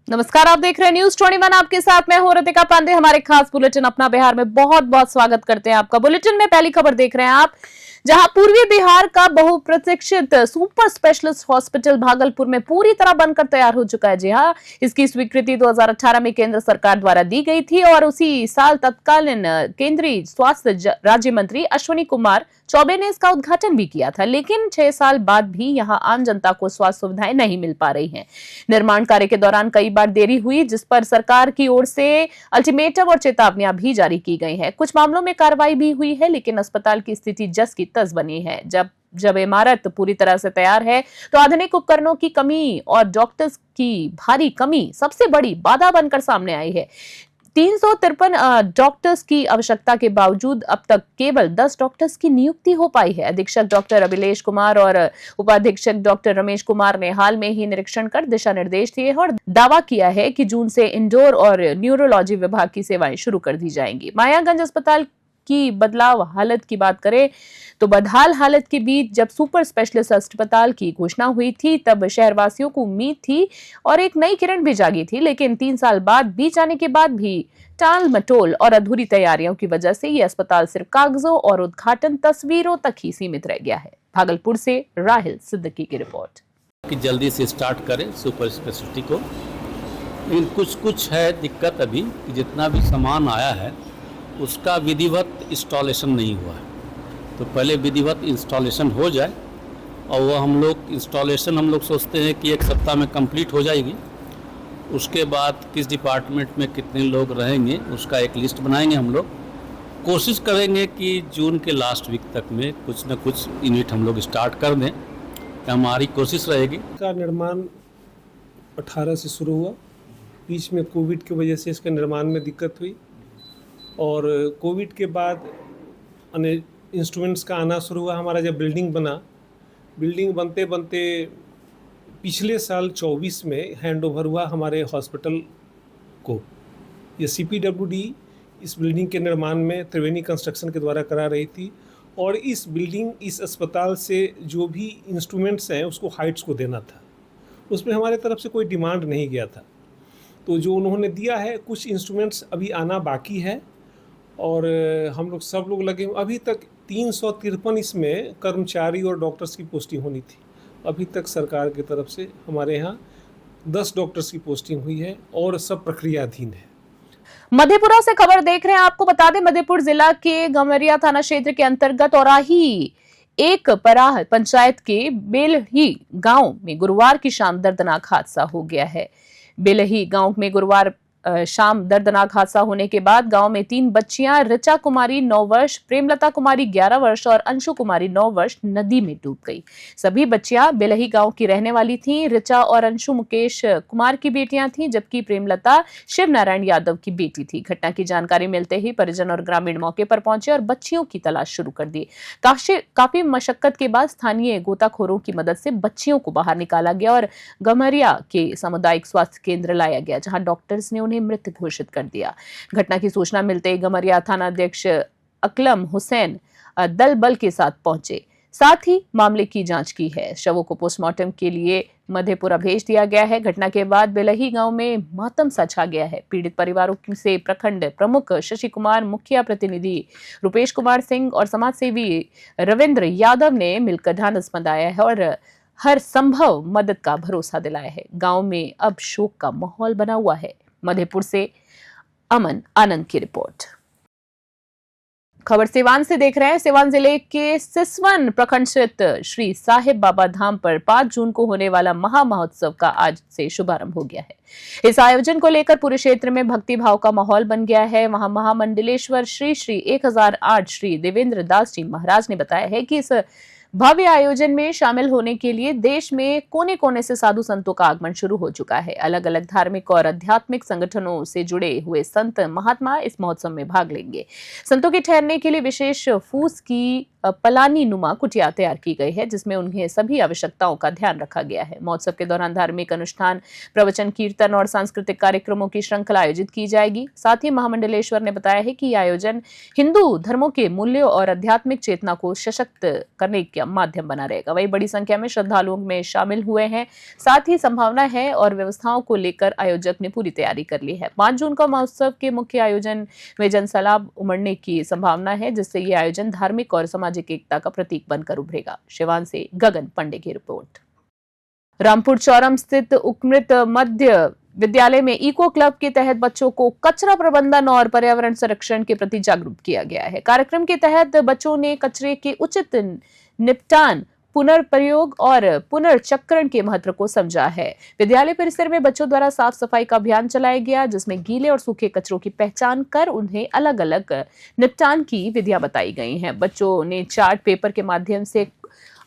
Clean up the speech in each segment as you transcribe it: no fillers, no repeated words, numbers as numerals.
नमस्कार, आप देख रहे हैं न्यूज 21। आपके साथ मैं हूं रितिका पांडे। हमारे खास बुलेटिन अपना बिहार में बहुत बहुत स्वागत करते हैं आपका। बुलेटिन में पहली खबर देख रहे हैं आप, जहां पूर्वी बिहार का बहुप्रतीक्षित सुपर स्पेशलिस्ट हॉस्पिटल भागलपुर में पूरी तरह बनकर तैयार हो चुका है। जी हां, इसकी स्वीकृति 2018 में केंद्र सरकार द्वारा दी गई थी और उसी साल तत्कालीन केंद्रीय स्वास्थ्य राज्य मंत्री अश्विनी कुमार चौबे ने इसका उद्घाटन भी किया था। लेकिन 6 साल बाद भी यहां आम जनता को स्वास्थ्य सुविधाएं नहीं मिल पा रही हैं। निर्माण कार्य के दौरान कई बार देरी हुई, जिस पर सरकार की ओर से अल्टीमेटम और चेतावनियां भी जारी की गई हैं। कुछ मामलों में कार्रवाई भी हुई है, लेकिन अस्पताल की स्थिति जस की तस बनी है। जब इमारत पूरी तरह से तैयार है तो आधुनिक उपकरणों की कमी और डॉक्टर्स की भारी कमी सबसे बड़ी बाधा बनकर सामने आई है। 353 डॉक्टर्स की आवश्यकता के बावजूद अब तक केवल 10 डॉक्टर्स की नियुक्ति हो पाई है। अधीक्षक डॉक्टर अभिलेश कुमार और उपाधीक्षक डॉक्टर रमेश कुमार ने हाल में ही निरीक्षण कर दिशा निर्देश दिए और दावा किया है कि जून से इंडोर और न्यूरोलॉजी विभाग की सेवाएं शुरू कर दी जाएंगी। मायागंज अस्पताल की बदलाव हालत की बात करें तो बदहाल हालत के बीच जब सुपर स्पेशलिस्ट अस्पताल की घोषणा हुई थी, तब शहरवासियों को उम्मीद थी और एक नई किरण भी जागी थी। लेकिन 3 साल बाद बीत जाने के बाद भी टाल मटोल और अधूरी तैयारियों की वजह से ये अस्पताल सिर्फ कागजों और उद्घाटन तस्वीरों तक ही सीमित रह गया है। भागलपुर से राहिल सिद्दीकी की रिपोर्ट। कि जल्दी से स्टार्ट करें सुपर स्पेशलिटी को, लेकिन कुछ है दिक्कत अभी कि जितना भी सामान आया है उसका विधिवत इंस्टॉलेशन नहीं हुआ है। तो पहले विधिवत इंस्टॉलेशन हो जाए और वो हम लोग सोचते हैं कि 1 सप्ताह में कंप्लीट हो जाएगी। उसके बाद किस डिपार्टमेंट में कितने लोग रहेंगे उसका एक लिस्ट बनाएंगे। हम लोग कोशिश करेंगे कि जून के लास्ट वीक तक में कुछ न कुछ यूनिट हम लोग स्टार्ट कर दें, हमारी कोशिश रहेगी। का निर्माण 18 से शुरू हुआ, बीच में कोविड की वजह से इसके निर्माण में दिक्कत हुई और कोविड के बाद इंस्ट्रूमेंट्स का आना शुरू हुआ। हमारा जब बिल्डिंग बनते बनते पिछले साल 24 में हैंडओवर हुआ हमारे हॉस्पिटल को। ये CPWD इस बिल्डिंग के निर्माण में त्रिवेणी कंस्ट्रक्शन के द्वारा करा रही थी और इस अस्पताल से जो भी इंस्ट्रूमेंट्स हैं उसको हाइट्स को देना था। उसमें हमारे तरफ से कोई डिमांड नहीं गया था, तो जो उन्होंने दिया है, कुछ इंस्ट्रूमेंट्स अभी आना बाकी है और हम सब लोग लगे। अभी तक 353 इसमें कर्मचारी और डॉक्टर्स की पोस्टिंग होनी थी। अभी तक सरकार की तरफ से हमारे यहाँ 10 डॉक्टर्स की पोस्टिंग हुई है और सब प्रक्रियाधीन है। मधेपुरा से खबर देख रहे हैं। आपको बता दें, मधेपुर जिला के गमरिया थाना क्षेत्र के अंतर्गत औराही एक पराह पंचायत के बेलही गांव में गुरुवार की शाम दर्दनाक हादसा हो गया है। बेलही गांव में गुरुवार शाम दर्दनाक हादसा होने के बाद गांव में 3 बच्चियां ऋचा कुमारी 9 वर्ष, प्रेमलता कुमारी 11 वर्ष और अंशु कुमारी 9 वर्ष नदी में डूब गई। सभी बच्चियां बेलही गांव की रहने वाली थीं। ऋचा और अंशु मुकेश कुमार की बेटियां थीं, जबकि प्रेमलता शिव नारायण यादव की बेटी थी। घटना की जानकारी मिलते ही परिजन और ग्रामीण मौके पर पहुंचे और बच्चियों की तलाश शुरू कर दी। काफी मशक्कत के बाद स्थानीय गोताखोरों की मदद से बच्चियों को बाहर निकाला गया और गमरिया के सामुदायिक स्वास्थ्य केंद्र लाया गया, जहां डॉक्टर्स ने मृत घोषित कर दिया। घटना की सूचना मिलते ही गमरिया थाना अध्यक्ष अकलम हुसैन दल बल के साथ पहुंचे, साथ ही मामले की जांच की है। शवों को पोस्टमार्टम के लिए मधेपुरा भेज दिया गया है। घटना के बाद बेलही गांव में मातम सा छा गया है। पीड़ित परिवारों से प्रखंड प्रमुख शशि कुमार, मुखिया प्रतिनिधि रुपेश कुमार सिंह और समाजसेवी रविंद्र यादव ने मिलकर ढांढस बंधाया है और हर संभव मदद का भरोसा दिलाया है। गांव में अब शोक का माहौल बना हुआ है। मधेपुर से अमन आनंद की रिपोर्ट। खबर सीवान से देख रहे हैं। सीवान जिले के सिसवन प्रखंड स्थित श्री साहिब बाबा धाम पर 5 जून को होने वाला महा महोत्सव का आज से शुभारंभ हो गया है। इस आयोजन को लेकर पूरे क्षेत्र में भक्ति भाव का माहौल बन गया है। वहां महामंडलेश्वर श्री श्री 1008 श्री देवेंद्र दास जी महाराज ने बताया है कि इस भव्य आयोजन में शामिल होने के लिए देश में कोने कोने से साधु संतों का आगमन शुरू हो चुका है। अलग अलग धार्मिक और आध्यात्मिक संगठनों से जुड़े हुए संत महात्मा इस महोत्सव में भाग लेंगे। संतों के ठहरने के लिए विशेष फूस की पलानी नुमा कुटिया तैयार की गई है, जिसमें उन्हें सभी आवश्यकताओं का ध्यान रखा गया है। महोत्सव के दौरान धार्मिक अनुष्ठान, प्रवचन, कीर्तन और सांस्कृतिक कार्यक्रमों की श्रृंखला आयोजित की जाएगी। साथ ही महामंडलेश्वर ने बताया है कि यह आयोजन हिंदू धर्मों के मूल्यों और आध्यात्मिक चेतना को सशक्त करने का माध्यम बना रहेगा। वही बड़ी संख्या में श्रद्धालुओं में शामिल हुए हैं। साथ ही संभावना है और व्यवस्थाओं को लेकर आयोजक ने पूरी तैयारी कर ली है। 5 जून को महोत्सव के मुख्य आयोजन में जनसैलाब उमड़ने की संभावना है, जिससे ये आयोजन धार्मिक और सामाजिक एकता का प्रतीक बनकर उभरेगा। शिवान से गगन पांडे की रिपोर्ट। रामपुर चौरम स्थित उक्मृत मध्य विद्यालय में इको क्लब के तहत बच्चों को कचरा प्रबंधन और पर्यावरण संरक्षण के प्रति जागरूक किया गया है। कार्यक्रम के तहत बच्चों ने कचरे के उचित निपटान, पुनर्प्रयोग और पुनर्चक्रण के महत्व को समझा है। विद्यालय परिसर में बच्चों द्वारा साफ सफाई का अभियान चलाया गया, जिसमें गीले और सूखे कचरों की पहचान कर उन्हें अलग अलग निपटान की विधियां बताई गई हैं। बच्चों ने चार्ट पेपर के माध्यम से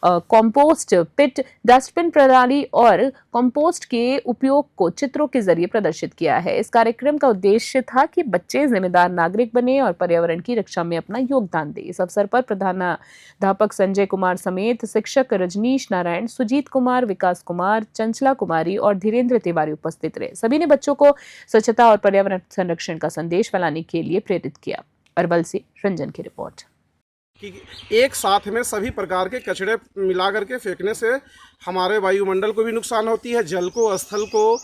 कंपोस्ट पिट, डस्टबिन प्रणाली और कंपोस्ट के उपयोग को चित्रों के जरिए प्रदर्शित किया है। इस कार्यक्रम का उद्देश्य था कि बच्चे जिम्मेदार नागरिक बने और पर्यावरण की रक्षा में अपना योगदान दें। इस अवसर पर प्रधानाध्यापक संजय कुमार समेत शिक्षक रजनीश नारायण, सुजीत कुमार, विकास कुमार, चंचला कुमारी और धीरेन्द्र तिवारी उपस्थित रहे। सभी ने बच्चों को स्वच्छता और पर्यावरण संरक्षण का संदेश फैलाने के लिए प्रेरित किया। अरवल से रंजन की रिपोर्ट। कि एक साथ में सभी प्रकार के कचड़े मिला करके फेंकने से हमारे वायुमंडल को भी नुकसान होती है, जल को, स्थल को,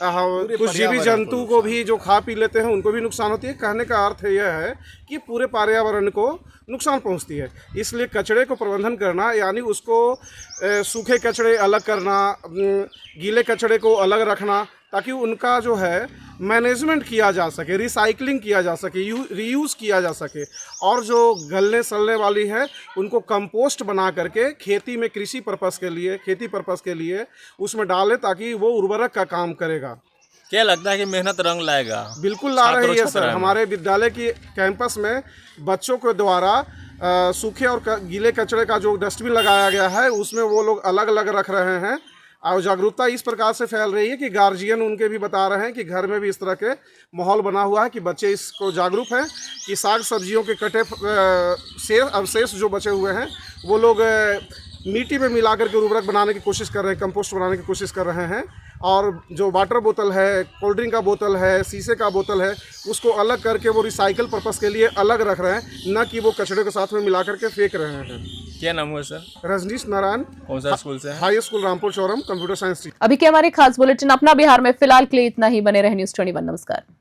कुछ जीवी जंतु को भी जो खा पी लेते हैं उनको भी नुकसान होती है। कहने का अर्थ यह है कि पूरे पर्यावरण को नुकसान पहुंचती है। इसलिए कचड़े को प्रबंधन करना, यानी उसको सूखे कचड़े अलग करना, गीले कचड़े को अलग रखना, ताकि उनका जो है मैनेजमेंट किया जा सके, रिसाइकलिंग किया जा सके, रीयूज़ किया जा सके, और जो गलने सलने वाली है उनको कंपोस्ट बना करके खेती में, कृषि पर्पस के लिए, खेती पर्पस के लिए उसमें डालें, ताकि वो उर्वरक का काम करेगा। क्या लगता है कि मेहनत रंग लाएगा? बिल्कुल ला रही है सर। हमारे विद्यालय की कैंपस में बच्चों के द्वारा सूखे और गीले कचड़े का जो डस्टबिन लगाया गया है उसमें वो लोग अलग अलग रख रहे हैं, और जागरूकता इस प्रकार से फैल रही है कि गार्जियन उनके भी बता रहे हैं कि घर में भी इस तरह के माहौल बना हुआ है कि बच्चे इसको जागरूक हैं कि साग सब्जियों के कटे अवशेष जो बचे हुए हैं वो लोग मिट्टी में मिला करके उर्वरक बनाने की कोशिश कर रहे हैं, कंपोस्ट बनाने की कोशिश कर रहे हैं। और जो वाटर बोतल है, कोल्ड ड्रिंक का बोतल है, शीशे का बोतल है, उसको अलग करके वो रिसाइकल पर्पस के लिए अलग रख रहे हैं, न कि वो कचड़े के साथ में मिला करके फेंक रहे हैं। क्या नाम हुआ सर? रजनीश नारायण। कौन सा स्कूल से? High school Rampur Chauram, computer science. अभी के हमारे खास बुलेटिन अपना बिहार में फिलहाल के लिए इतना ही। बने रहे न्यूज़ 21। नमस्कार।